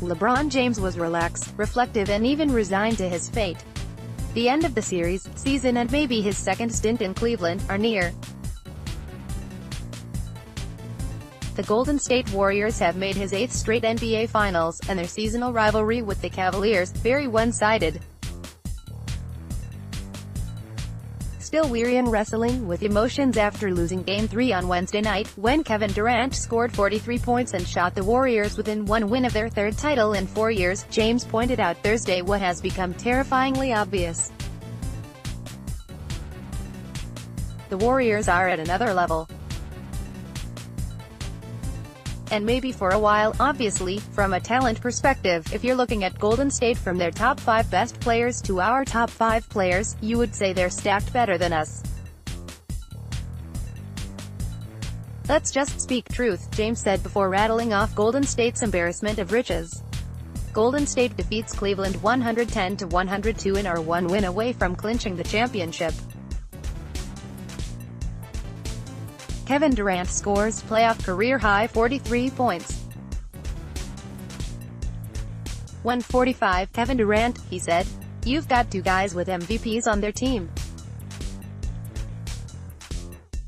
LeBron James was relaxed, reflective and even resigned to his fate. The end of the season and maybe his second stint in Cleveland, are near. The Golden State Warriors have made his 8th straight NBA Finals, and their seasonal rivalry with the Cavaliers, very one-sided. Still weary and wrestling with emotions after losing Game 3 on Wednesday night, when Kevin Durant scored 43 points and shot the Warriors within one win of their 3rd title in 4 years, James pointed out Thursday what has become terrifyingly obvious. The Warriors are at another level. And maybe for a while, obviously, from a talent perspective, if you're looking at Golden State from their top 5 best players to our top 5 players, you would say they're stacked better than us. Let's just speak truth, James said before rattling off Golden State's embarrassment of riches. Golden State defeats Cleveland 110-102 and are one win away from clinching the championship. Kevin Durant scores playoff career-high 43 points. 145, Kevin Durant, he said. You've got 2 guys with MVPs on their team.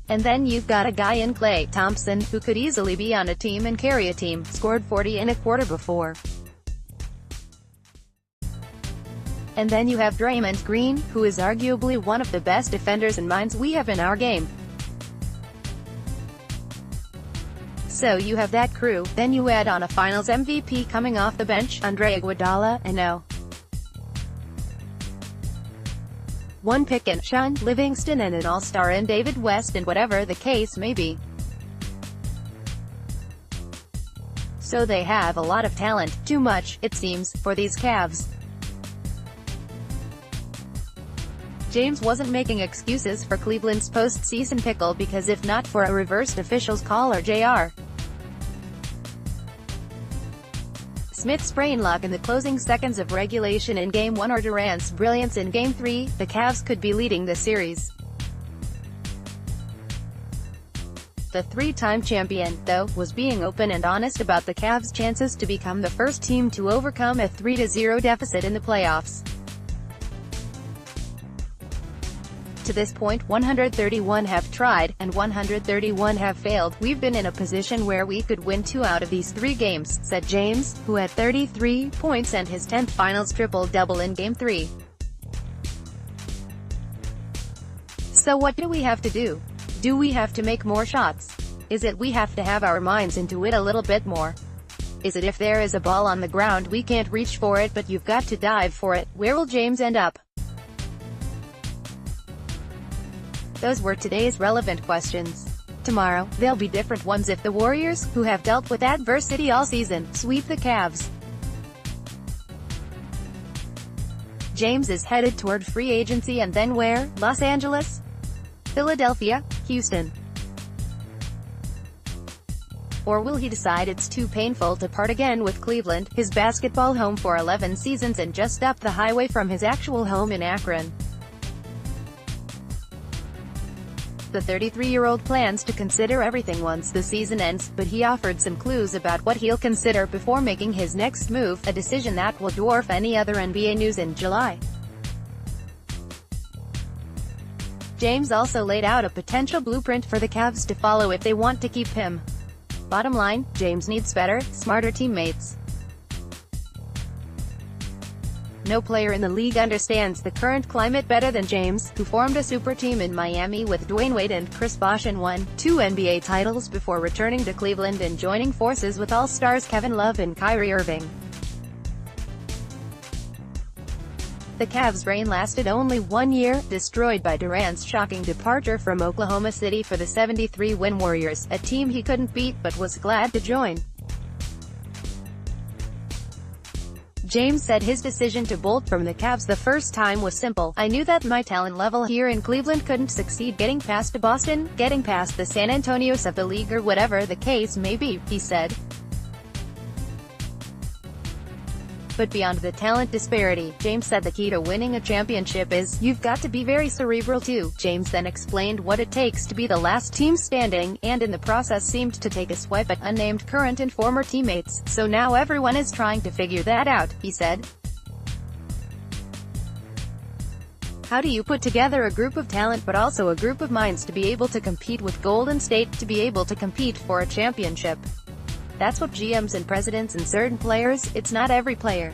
And then you've got a guy in Klay Thompson, who could easily be on a team and carry a team, scored 40 in a quarter before. And then you have Draymond Green, who is arguably one of the best defenders and minds we have in our game. So you have that crew, then you add on a Finals MVP coming off the bench, Andre Iguodala, and no. One pick in Sean Livingston and an all-star in David West, and whatever the case may be. So they have a lot of talent, too much, it seems, for these Cavs. James wasn't making excuses for Cleveland's postseason pickle because if not for a reversed officials call or Jr. Smith's brain lock in the closing seconds of regulation in Game 1 or Durant's brilliance in Game 3, the Cavs could be leading the series. The 3-time champion, though, was being open and honest about the Cavs' chances to become the first team to overcome a 3-0 deficit in the playoffs. To this point, 131 have tried, and 131 have failed. We've been in a position where we could win 2 out of these 3 games, said James, who had 33 points and his 10th Finals triple-double in Game 3. So what do we have to do? Do we have to make more shots? Is it we have to have our minds into it a little bit more? Is it if there is a ball on the ground we can't reach for it but you've got to dive for it? Where will James end up? Those were today's relevant questions. Tomorrow, they'll be different ones if the Warriors, who have dealt with adversity all season, sweep the Cavs. James is headed toward free agency and then where? Los Angeles? Philadelphia? Houston? Or will he decide it's too painful to part again with Cleveland, his basketball home for 11 seasons and just up the highway from his actual home in Akron? The 33-year-old plans to consider everything once the season ends, but he offered some clues about what he'll consider before making his next move, a decision that will dwarf any other NBA news in July. James also laid out a potential blueprint for the Cavs to follow if they want to keep him. Bottom line, James needs better, smarter teammates. No player in the league understands the current climate better than James, who formed a super team in Miami with Dwayne Wade and Chris Bosh and won 2 NBA titles before returning to Cleveland and joining forces with All-Stars Kevin Love and Kyrie Irving. The Cavs' reign lasted only 1 year, destroyed by Durant's shocking departure from Oklahoma City for the 73-win Warriors, a team he couldn't beat but was glad to join. James said his decision to bolt from the Cavs the first time was simple. I knew that my talent level here in Cleveland couldn't succeed getting past Boston, getting past the San Antonios of the league or whatever the case may be, he said. But beyond the talent disparity, James said the key to winning a championship is, you've got to be very cerebral too. James then explained what it takes to be the last team standing, and in the process seemed to take a swipe at unnamed current and former teammates. So now everyone is trying to figure that out, he said. How do you put together a group of talent but also a group of minds to be able to compete with Golden State, to be able to compete for a championship? That's what GMs and presidents and certain players, it's not every player.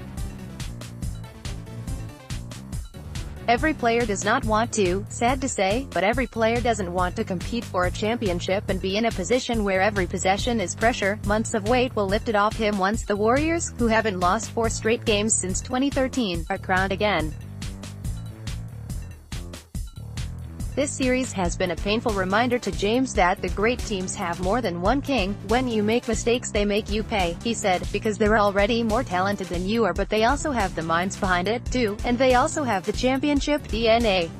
Every player does not want to, sad to say, but every player doesn't want to compete for a championship and be in a position where every possession is pressure. Months of weight will lift it off him once the Warriors, who haven't lost 4 straight games since 2013, are crowned again. This series has been a painful reminder to James that the great teams have more than one king. When you make mistakes they make you pay, he said, because they're already more talented than you are, but they also have the minds behind it, too, and they also have the championship DNA.